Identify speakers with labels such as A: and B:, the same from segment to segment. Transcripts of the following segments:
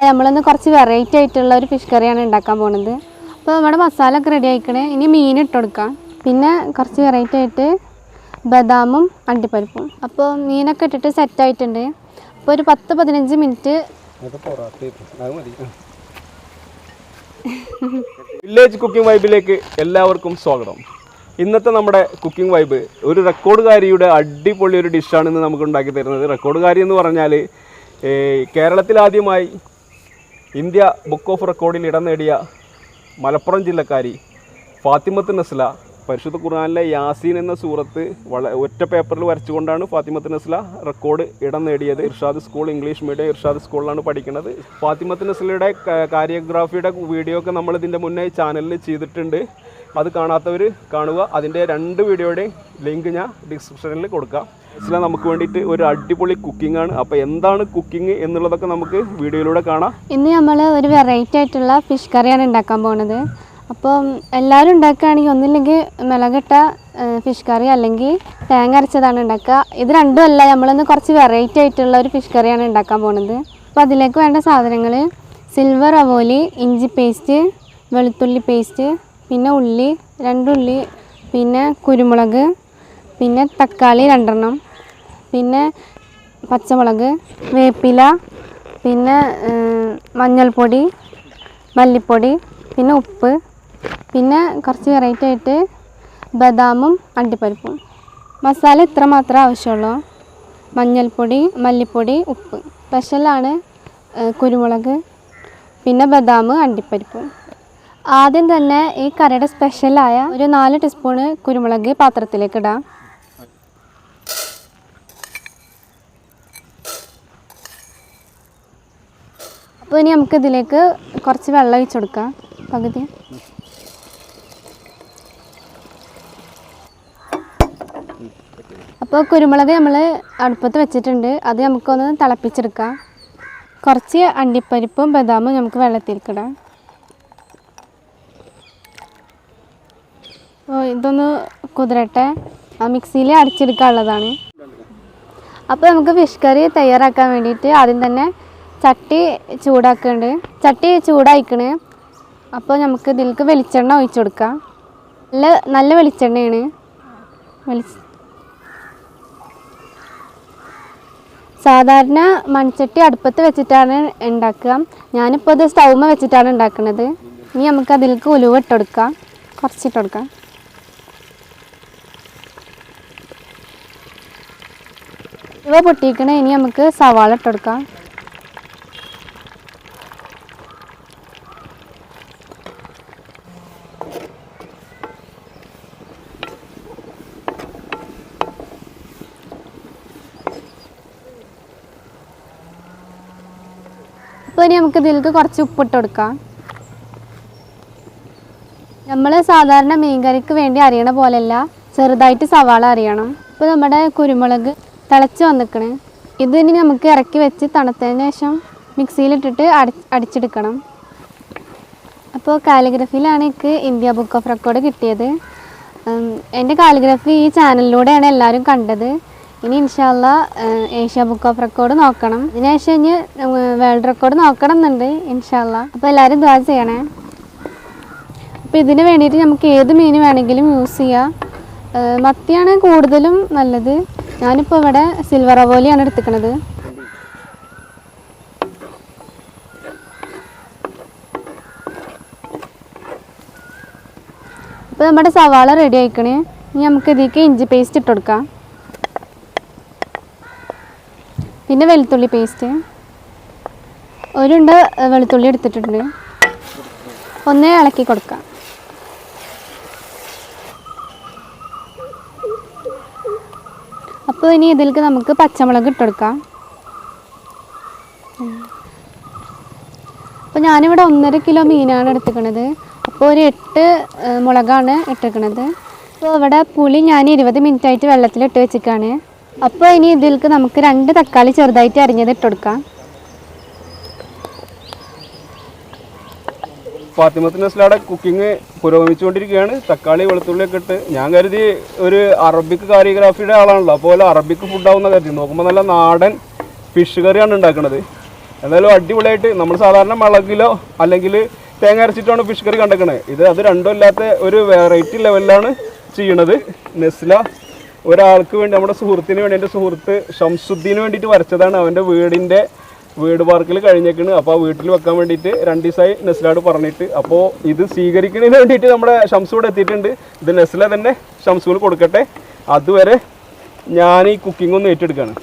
A: നമ്മളൊന്ന് കുറച്ച് വെറൈറ്റി ആയിട്ടുള്ള ഒരു ഫിഷ് കറിയാണ് ഉണ്ടാക്കാൻ പോകുന്നത്. അപ്പോൾ നമ്മുടെ മസാല ഒക്കെ റെഡി ആയിക്കണേ. ഇനി മീൻ ഇട്ട് കൊടുക്കാം. പിന്നെ കുറച്ച് വെറൈറ്റി ആയിട്ട് ബദാമും അണ്ടിപ്പരിപ്പും. അപ്പോൾ മീനൊക്കെ ഇട്ടിട്ട് സെറ്റായിട്ടുണ്ട്. അപ്പോൾ ഒരു 10-15 മിനിറ്റ്.
B: വില്ലേജ് കുക്കിംഗ് വൈബിലേക്ക് എല്ലാവർക്കും സ്വാഗതം. ഇന്നത്തെ നമ്മുടെ കുക്കിംഗ് വൈബ് ഒരു റെക്കോർഡുകാരിയുടെ അടിപൊളി ഒരു ഡിഷാണ് ഇന്ന് നമുക്ക് ഉണ്ടാക്കി തരുന്നത്. റെക്കോർഡുകാരി എന്ന് പറഞ്ഞാൽ കേരളത്തിലാദ്യമായി ഇന്ത്യ ബുക്ക് ഓഫ് റെക്കോർഡിൽ ഇടം നേടിയ മലപ്പുറം ജില്ലക്കാരി ഫാത്തിമത്ത് നസ്ല. പരിശുദ്ധ ഖുർആനിലെ യാസീൻ എന്ന സൂറത്ത് ഒറ്റ പേപ്പറിൽ വരച്ചുകൊണ്ടാണ് ഫാത്തിമത്ത് നസ്ല റെക്കോർഡ് ഇടം നേടിയത്. Irshad school, English medium Irshad സ്കൂളിലാണ് പഠിക്കുന്നത്. ഫാത്തിമത്ത് നസ്ലയുടെ കാരിയോഗ്രാഫിയുടെ വീഡിയോ ഒക്കെ നമ്മൾ ഇതിൻ്റെ മുന്നേ ചാനലിൽ ചെയ്തിട്ടുണ്ട്. അത് കാണാത്തവർ കാണുക. അതിൻ്റെ 2 വീഡിയോയുടെയും ലിങ്ക് ഞാൻ ഡിസ്ക്രിപ്ഷനിൽ കൊടുക്കാം. നസ്ല നമുക്ക് വേണ്ടിയിട്ട് ഒരു അടിപൊളി കുക്കിംഗ് ആണ്. അപ്പോൾ എന്താണ് കുക്കിംഗ് എന്നുള്ളതൊക്കെ നമുക്ക് വീഡിയോയിലൂടെ കാണാം.
A: ഇന്ന് നമ്മൾ ഒരു വെറൈറ്റി ആയിട്ടുള്ള ഫിഷ് കറിയാണ് ഉണ്ടാക്കാൻ പോകുന്നത്. അപ്പോൾ എല്ലാവരും ഉണ്ടാക്കുകയാണെങ്കിൽ ഒന്നില്ലെങ്കിൽ മിളകിട്ട ഫിഷ് കറി അല്ലെങ്കിൽ തേങ്ങ അരച്ചതാണ് ഉണ്ടാക്കുക. ഇത് രണ്ടുമല്ല, നമ്മളൊന്ന് കുറച്ച് വെറൈറ്റി ആയിട്ടുള്ള ഒരു ഫിഷ് കറിയാണ് ഉണ്ടാക്കാൻ പോകുന്നത്. അപ്പോൾ അതിലേക്ക് വേണ്ട സാധനങ്ങൾ: സിൽവർ അവോലി, ഇഞ്ചി പേസ്റ്റ്, വെളുത്തുള്ളി പേസ്റ്റ്, പിന്നെ ഉള്ളി 2 ഉള്ളി, പിന്നെ കുരുമുളക്, പിന്നെ തക്കാളി 2 എണ്ണം, പിന്നെ പച്ചമുളക്, വേപ്പില, പിന്നെ മഞ്ഞൾപ്പൊടി, മല്ലിപ്പൊടി, പിന്നെ ഉപ്പ്, പിന്നെ കുറച്ച് വെറൈറ്റി ആയിട്ട് ബദാമും അണ്ടിപ്പരിപ്പും. മസാല ഇത്ര മാത്രമേ ആവശ്യമുള്ളൂ: മഞ്ഞൾപ്പൊടി, മല്ലിപ്പൊടി, ഉപ്പ്. സ്പെഷ്യലാണ് കുരുമുളക്, പിന്നെ ബദാം, അണ്ടിപ്പരിപ്പ്. ആദ്യം തന്നെ ഈ കറിയുടെ സ്പെഷ്യലായ ഒരു 4 ടീസ്പൂണ് കുരുമുളക് പാത്രത്തിലേക്ക് ഇടാം. അപ്പോൾ ഇനി നമുക്കിതിലേക്ക് കുറച്ച് വെള്ളം ഒഴിച്ച് കൊടുക്കാം, പകുതി. അപ്പോൾ കുരുമുളക് നമ്മൾ അടുപ്പത്ത് വെച്ചിട്ടുണ്ട്. അത് നമുക്കൊന്ന് തിളപ്പിച്ചെടുക്കാം. കുറച്ച് അണ്ടിപ്പരിപ്പും ബദാമും നമുക്ക് വെള്ളത്തിലേക്കിടാം. അപ്പോൾ ഇതൊന്ന് കുതിരട്ടെ. മിക്സിയിൽ അടിച്ചെടുക്കാനുള്ളതാണ്. അപ്പോൾ നമുക്ക് ഫിഷ് കറി തയ്യാറാക്കാൻ വേണ്ടിയിട്ട് ആദ്യം തന്നെ ചട്ടി ചൂടാക്കുന്നുണ്ട്. ചട്ടി ചൂടായിക്കണ്. അപ്പോൾ നമുക്ക് ഇതിലേക്ക് വെളിച്ചെണ്ണ ഒഴിച്ചു കൊടുക്കാം. നല്ല വെളിച്ചെണ്ണയാണ്. സാധാരണ മൺചട്ടി അടുപ്പത്ത് വെച്ചിട്ടാണ് ഉണ്ടാക്കുക. ഞാനിപ്പോൾ ഇത് സ്റ്റൗമ്മ വെച്ചിട്ടാണ് ഉണ്ടാക്കുന്നത്. ഇനി നമുക്ക് അതിലേക്ക് ഉലുവ ഇട്ട് കൊടുക്കാം, കുറച്ചിട്ട് കൊടുക്കാം. ഉലുവ പൊട്ടിക്കണേ. ഇനി നമുക്ക് സവാള ഇട്ട് കൊടുക്കാം. അപ്പോൾ ഇനി നമുക്ക് ഇതിലേക്ക് കുറച്ച് ഉപ്പിട്ട് കൊടുക്കാം. നമ്മൾ സാധാരണ മീൻകറിക്ക് വേണ്ടി അരിയണ പോലെയല്ല, ചെറുതായിട്ട് സവാള അരിയണം. ഇപ്പോൾ നമ്മുടെ കുരുമുളക് തിളച്ച് വന്നിക്കണേ. ഇതിനി നമുക്ക് ഇറക്കി വെച്ച് തണുത്തതിന് ശേഷം മിക്സിയിലിട്ടിട്ട് അടിച്ചെടുക്കണം. അപ്പോൾ കാലിഗ്രഫിയിലാണ് എനിക്ക് ഇന്ത്യ ബുക്ക് ഓഫ് റെക്കോർഡ് കിട്ടിയത്. എൻ്റെ കാലിഗ്രഫി ഈ ചാനലിലൂടെയാണ് എല്ലാവരും കണ്ടത്. ഇനി ഇൻഷാല്ലാ ഏഷ്യ ബുക്ക് ഓഫ് റെക്കോർഡ് നോക്കണം. ഇതിനുശേഷം ഇനി വേൾഡ് റെക്കോർഡ് നോക്കണം എന്നുണ്ട് ഇൻഷാല്ലാ. അപ്പോൾ എല്ലാവരും ദുആ ചെയ്യണേ. അപ്പോൾ ഇതിന് വേണ്ടിയിട്ട് നമുക്ക് ഏത് മീൻ വേണമെങ്കിലും യൂസ് ചെയ്യാം. മത്തിയാണ് കൂടുതലും നല്ലത്. ഞാനിപ്പോൾ ഇവിടെ സിൽവർ അവോലിയാണ് എടുത്തിക്കണത്. അപ്പോൾ നമ്മുടെ സവാള റെഡി ആയിക്കണേ. ഇനി നമുക്ക് ഇതിലേക്ക് ഇഞ്ചി പേസ്റ്റ് ഇട്ട് കൊടുക്കാം. പിന്നെ വെളുത്തുള്ളി പേസ്റ്റ് 1 ഉണ്ട വെളുത്തുള്ളി എടുത്തിട്ടുണ്ട്. ഒന്ന് ഇളക്കി കൊടുക്കാം. അപ്പോൾ ഇനി ഇതിലേക്ക് നമുക്ക് പച്ചമുളക് ഇട്ട് കൊടുക്കാം. അപ്പോൾ ഞാനിവിടെ 1.5 കിലോ മീനാണ് എടുത്തിരിക്കുന്നത്. അപ്പോൾ ഒരു 8 മുളകാണ് ഇട്ടിരിക്കുന്നത്. അപ്പോൾ ഇവിടെ പുളി ഞാൻ 20 മിനിറ്റ് ആയിട്ട് വെള്ളത്തിലിട്ട് വെച്ചിരിക്കുകയാണ്. അപ്പോൾ ഇനി ഇതിലേക്ക് നമുക്ക് 2 തക്കാളി ചെറുതായിട്ട് അരിഞ്ഞത് ഇട്ട് കൊടുക്കാം.
B: ഫാത്തിമത്ത് നസ്ലയുടെ കുക്കിംഗ് പുരോഗമിച്ചുകൊണ്ടിരിക്കുകയാണ്. തക്കാളി വെളുത്തുള്ളിയൊക്കെ ഇട്ട് ഞാൻ കരുതി ഒരു അറബിക് കാരിയോഗ്രാഫിയുടെ ആളാണല്ലോ, അപ്പോൾ അറബിക് ഫുഡാവുന്ന കരുതി. നോക്കുമ്പോൾ നല്ല നാടൻ ഫിഷ് കറിയാണ് ഉണ്ടാക്കുന്നത്. എന്തായാലും അടിപൊളിയായിട്ട് നമ്മൾ സാധാരണ മുളകിലോ അല്ലെങ്കിൽ തേങ്ങ അരച്ചിട്ടാണ് ഫിഷ് കറി കണ്ടേക്കണത്. ഇത് അത് രണ്ടും അല്ലാത്ത ഒരു വെറൈറ്റി ലെവലിലാണ് ചെയ്യണത്. നെസ്ല ഒരാൾക്ക് വേണ്ടി, നമ്മുടെ സുഹൃത്തിന് വേണ്ടി, എൻ്റെ സുഹൃത്ത് ഷംസുദ്ദീന് വേണ്ടിയിട്ട് വരച്ചതാണ്. അവൻ്റെ വീട് പാർക്കിൽ കഴിഞ്ഞേക്കണ്. അപ്പോൾ ആ വീട്ടിൽ വെക്കാൻ വേണ്ടിയിട്ട് 2 ദിവസമായി നെസ്ലയോട് പറഞ്ഞിട്ട്. അപ്പോൾ ഇത് സ്വീകരിക്കുന്നതിന് വേണ്ടിയിട്ട് നമ്മുടെ ഷംസു ഇവിടെ എത്തിയിട്ടുണ്ട്. ഇത് നെസ്ല തന്നെ ഷംസുവിന് കൊടുക്കട്ടെ. അതുവരെ ഞാൻ ഈ കുക്കിംഗ് ഒന്ന് ഏറ്റെടുക്കുകയാണ്.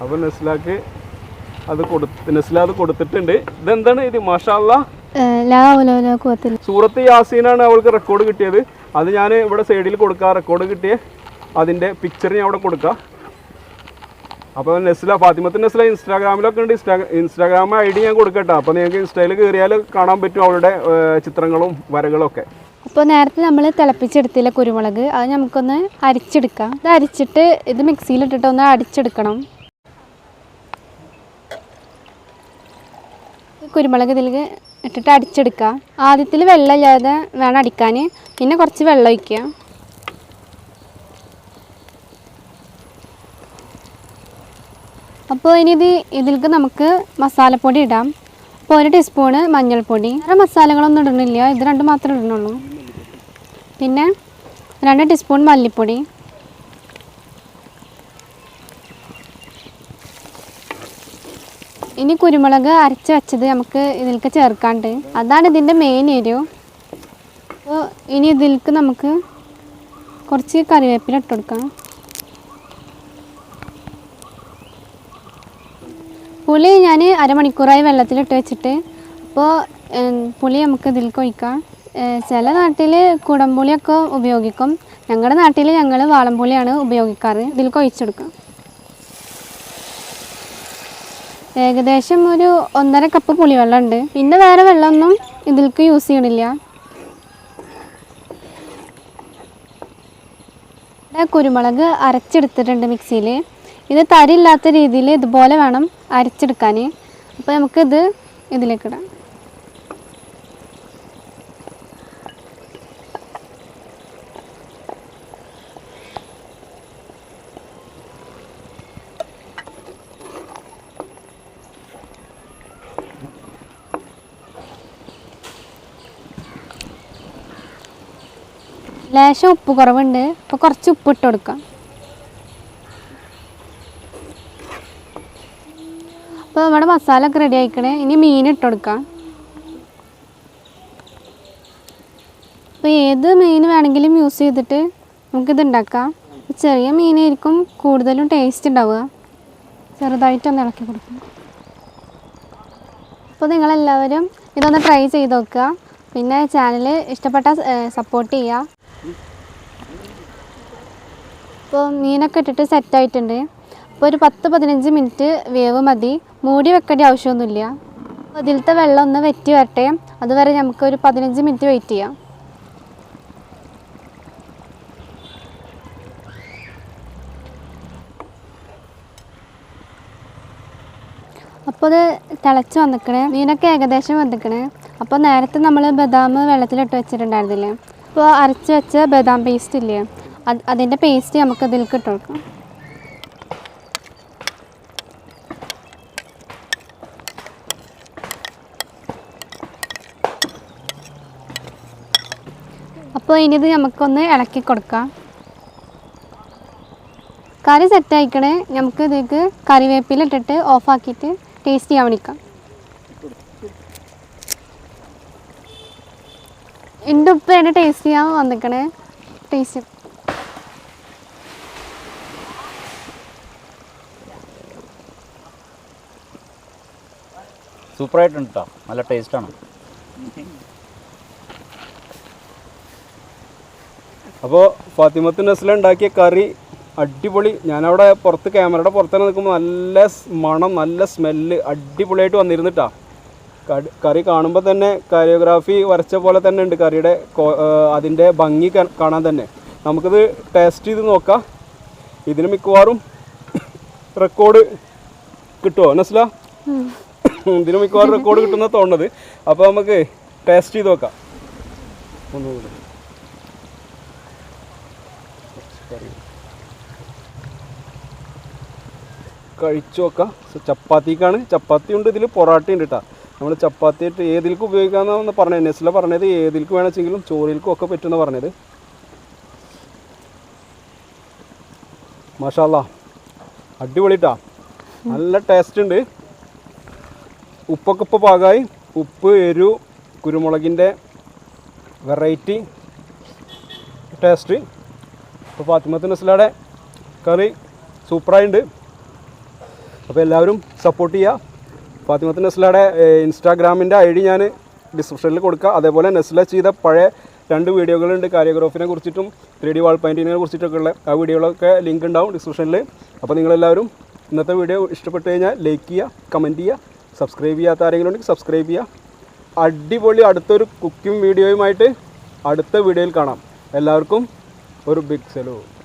B: അപ്പോൾ നെസ്ല അത് കൊടുത്തിട്ടുണ്ട്. ഇതെന്താണ് ഇത്? മാഷാ അല്ലാഹ്, സൂറത്ത് യാസീനാണ് അവൾക്ക് റെക്കോർഡ് കിട്ടിയത്. അത് ഞാൻ ഇവിടെ സൈഡിൽ കൊടുക്കാം. റെക്കോർഡ് കിട്ടിയ അതിൻ്റെ പിക്ചർ ഞാൻ അവിടെ കൊടുക്കാം. അപ്പോൾ നെസ്ല, ഫാത്തിമത്ത് നെസ്ല ഇൻസ്റ്റാഗ്രാമിലൊക്കെ ഉണ്ട്. ഇൻസ്റ്റാഗ്രാം ID ഞാൻ കൊടുക്കട്ടെ. അപ്പോൾ നിങ്ങൾക്ക് ഇൻസ്റ്റയിൽ കയറിയാൽ കാണാൻ പറ്റും അവളുടെ ചിത്രങ്ങളും വരകളും ഒക്കെ.
A: അപ്പോൾ നേരത്തെ നമ്മൾ തിളപ്പിച്ചെടുത്തില്ല കുരുമുളക്, അത് നമുക്കൊന്ന് അരിച്ചെടുക്കാം. ഇത് അരിച്ചിട്ട് ഇത് മിക്സിയിലിട്ടിട്ട് ഒന്ന് അടിച്ചെടുക്കണം. കുരുമുളക് ഇതിൽ ഇട്ടിട്ട് അടിച്ചെടുക്കുക. ആദ്യത്തിൽ വെള്ളം ഇല്ലാതെ വേണം അടിക്കാൻ, പിന്നെ കുറച്ച് വെള്ളം ഒഴിക്കുക. അപ്പോൾ ഇനി ഇതിലേക്ക് നമുക്ക് മസാലപ്പൊടി ഇടാം. അപ്പോൾ 1 ടീസ്പൂണ് മഞ്ഞൾപ്പൊടി. വേറെ മസാലകളൊന്നും ഇടുന്നില്ല, ഇത് 2 മാത്രമേ ഇടുന്നുള്ളൂ. പിന്നെ 2 ടീസ്പൂൺ മല്ലിപ്പൊടി. ഇനി കുരുമുളക് അരച്ച് വെച്ചത് നമുക്ക് ഇതിലേക്ക് ചേർക്കാണ്ട്. അതാണ് ഇതിൻ്റെ മെയിൻ എരിവ്. അപ്പോൾ ഇനി ഇതിലേക്ക് നമുക്ക് കുറച്ച് കറിവേപ്പില ഇട്ട് കൊടുക്കാം. പുളി ഞാൻ അരമണിക്കൂറായി വെള്ളത്തിലിട്ട് വെച്ചിട്ട്. അപ്പോൾ പുളി നമുക്ക് ഇതിലേക്ക് ഒഴിക്കാം. ചില നാട്ടിൽ കുടംപുളിയൊക്കെ ഉപയോഗിക്കും. ഞങ്ങളുടെ നാട്ടിൽ ഞങ്ങൾ വാളംപുളിയാണ് ഉപയോഗിക്കാറ്. ഇതിലേക്ക് ഒഴിച്ചെടുക്കാം. ഏകദേശം ഒരു 1.5 കപ്പ് പുളിവെള്ളം ഉണ്ട്. പിന്നെ വേറെ വെള്ളമൊന്നും ഇതിലേക്ക് യൂസ് ചെയ്യണില്ല. കുരുമുളക് അരച്ചെടുത്തിട്ടുണ്ട് മിക്സിയിൽ. ഇത് തരില്ലാത്ത രീതിയിൽ ഇതുപോലെ വേണം അരച്ചെടുക്കാൻ. അപ്പോൾ നമുക്കിത് ഇതിലേക്കിടാം. ലേശം ഉപ്പ് കുറവുണ്ട്, അപ്പോൾ കുറച്ച് ഉപ്പ് ഇട്ട് കൊടുക്കാം. അപ്പോൾ നമ്മുടെ മസാല ഒക്കെ റെഡി ആയിക്കണേ. ഇനി മീൻ ഇട്ട് കൊടുക്കാം. അപ്പോൾ ഏത് മീൻ വേണമെങ്കിലും യൂസ് ചെയ്തിട്ട് നമുക്കിത് ഉണ്ടാക്കാം. ചെറിയ മീനായിരിക്കും കൂടുതലും ടേസ്റ്റ് ഉണ്ടാവുക. ചെറുതായിട്ടൊന്ന് ഇളക്കി കൊടുക്കും. അപ്പോൾ നിങ്ങളെല്ലാവരും ഇതൊന്ന് ട്രൈ ചെയ്ത് നോക്കുക. പിന്നെ ചാനൽ ഇഷ്ടപ്പെട്ട സപ്പോർട്ട് ചെയ്യുക. അപ്പോൾ മീനൊക്കെ ഇട്ടിട്ട് സെറ്റായിട്ടുണ്ട്. അപ്പോൾ ഒരു 10-15 മിനിറ്റ് വേവ് മതി. മൂടി വെക്കേണ്ട ആവശ്യമൊന്നുമില്ല. അപ്പോൾ അതിലത്തെ വെള്ളം ഒന്ന് വറ്റി വരട്ടെ. അതുവരെ നമുക്കൊരു 15 മിനിറ്റ് വെയിറ്റ് ചെയ്യാം. അപ്പോൾ ഇത് തിളച്ച് വന്നിക്കണേ. മീനൊക്കെ ഏകദേശം വന്നിക്കണേ. അപ്പോൾ നേരത്തെ നമ്മൾ ബദാം വെള്ളത്തിലിട്ട് വെച്ചിട്ടുണ്ടായിരുന്നില്ലേ, അപ്പോൾ അരച്ച് വെച്ച ബദാം പേസ്റ്റ് ഇല്ലേ, അതിൻ്റെ പേസ്റ്റ് നമുക്ക് ഇതിലേക്ക് ഇട്ട് കൊടുക്കാം. അപ്പോൾ ഇനി ഇത് നമുക്കൊന്ന് ഇളക്കി കൊടുക്കാം. കറി സെറ്റായിക്കണേ. നമുക്ക് ഇതിലേക്ക് കറിവേപ്പില ഇട്ടിട്ട് ഓഫാക്കിയിട്ട് ടേസ്റ്റ് ചെയ്യാൻ വേണ്ടിക്കാം. എൻ്റെ ഉപ്പ് എൻ്റെ ടേസ്റ്റ് ചെയ്യാൻ വന്നിക്കണേ. ടേസ്റ്റ്
C: സൂപ്പറായിട്ടുണ്ട് കേട്ടോ, നല്ല ടേസ്റ്റാണ്.
B: അപ്പോൾ ഫാത്തിമത്ത് നെസ്ല ഉണ്ടാക്കിയ കറി അടിപൊളി. ഞാനവിടെ പുറത്ത് ക്യാമറയുടെ പുറത്ത് നിൽക്കുമ്പോൾ നല്ല മണം, നല്ല സ്മെല്ല് അടിപൊളിയായിട്ട് വന്നിരുന്നിട്ടാ. കറി കാണുമ്പോൾ തന്നെ കാരിയോഗ്രാഫി വരച്ച പോലെ തന്നെ ഉണ്ട് കറിയുടെ അതിൻ്റെ ഭംഗി കാണാൻ തന്നെ. നമുക്കിത് ടേസ്റ്റ് ചെയ്ത് നോക്കാം. ഇതിന് മിക്കവാറും റെക്കോർഡ് കിട്ടുമോ നെസ്ല? ഇതിന് മിക്കവാറും റെക്കോർഡ് കിട്ടുന്ന തോന്നുന്നത്. അപ്പോൾ നമുക്ക് ടേസ്റ്റ് ചെയ്ത് നോക്കാം. ഒന്നുകൂടി കഴിച്ചു നോക്കാം. ചപ്പാത്തിക്കാണ്, ചപ്പാത്തി ഉണ്ട്, ഇതിൽ പൊറാട്ട ഉണ്ട് കേട്ടോ. നമ്മൾ ചപ്പാത്തി ആയിട്ട് ഏതിലേക്ക് ഉപയോഗിക്കാമെന്നാണ് പറഞ്ഞത്. നെസ്ല പറഞ്ഞത് ഏതിലേക്ക് വേണമെച്ചെങ്കിലും ചോറിലേക്കും ഒക്കെ പറ്റുമെന്ന് പറഞ്ഞത്. മാഷാ അല്ലാ, അടിപൊളിട്ടാ, നല്ല ടേസ്റ്റ് ഉണ്ട്. ഉപ്പൊക്കെ ഇപ്പോൾ പാകമായി. ഉപ്പ്, എരു, കുരുമുളകിൻ്റെ വെറൈറ്റി ടേസ്റ്റ്. അപ്പോൾ ഫാത്തിമത്ത് നസ്ലയുടെ കറി സൂപ്പറായിട്ടുണ്ട്. അപ്പോൾ എല്ലാവരും സപ്പോർട്ട് ചെയ്യുക. ഫാത്തിമത്ത് നസ്ലയുടെ ഇൻസ്റ്റാഗ്രാമിൻ്റെ ID ഞാൻ ഡിസ്ക്രിപ്ഷനിൽ കൊടുക്കുക. അതേപോലെ നസ്ല ചെയ്ത പഴയ 2 വീഡിയോകളുണ്ട്, കാരിയോഗ്രാഫിനെ കുറിച്ചിട്ടും 3D വാൾ പെയിൻറ്റിങ്ങിനെ കുറിച്ചിട്ടൊക്കെ ഉള്ള ആ വീഡിയോകളൊക്കെ ലിങ്ക് ഉണ്ടാവും ഡിസ്ക്രിപ്ഷനിൽ. അപ്പോൾ നിങ്ങളെല്ലാവരും ഇന്നത്തെ വീഡിയോ ഇഷ്ടപ്പെട്ട് കഴിഞ്ഞാൽ ലൈക്ക് ചെയ്യുക, കമൻറ്റ് ചെയ്യുക, സബ്സ്ക്രൈബ് ചെയ്യാത്ത ആരെങ്കിലും ഉണ്ടെങ്കിൽ സബ്സ്ക്രൈബ് ചെയ്യുക. അടിപൊളി അടുത്തൊരു കുക്കിംഗ് വീഡിയോയുമായിട്ട് അടുത്ത വീഡിയോയിൽ കാണാം. എല്ലാവർക്കും ഒരു ബിഗ് സലൂട്ട്.